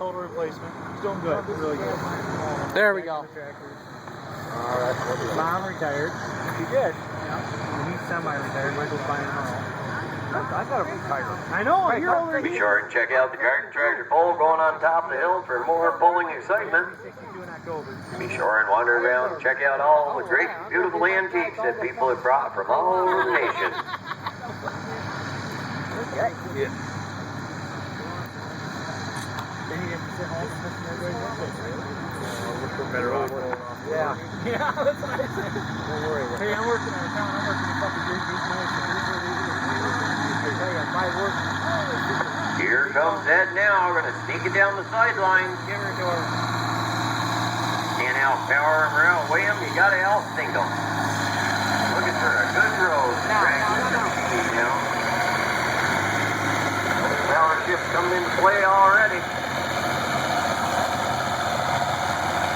total replacement. He's doing good, really good. There we go. Mom retired. She did. Yeah. And he's semi-retired. Michael's buying her all. I thought it was retired. I know, you're over Be here. sure and check out the garden tractor pull going on top of the hill for more pulling excitement. Be sure and wander around and check out all the great, beautiful antiques that people have brought from all over the nation. Yeah. Yeah, that's what I said. Don't worry. Hey, I'm working out of town. I'm working a couple days. Here comes Ed now. We're going to sneak it down the sideline. Get her to her. Can't outpower him or outweigh him. You got to outsink him. Looking for a good road. Now. Power shift coming into play already.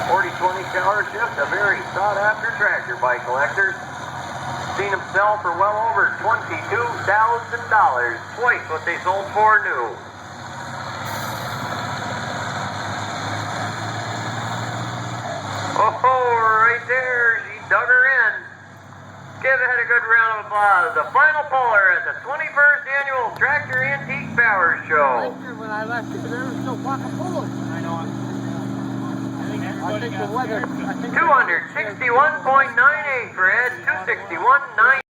40-20 power shift, a very sought after tractor by collectors. Seen him sell for well over $22,000. Twice what they sold for new. Oh, right there, she dug her in. Give it a good round of applause. The final puller at the 21st Annual Tractor Antique Power Show. When I left here, there was no fucking pullers. I know. I think the weather. 261.98 for Ed, 261.9.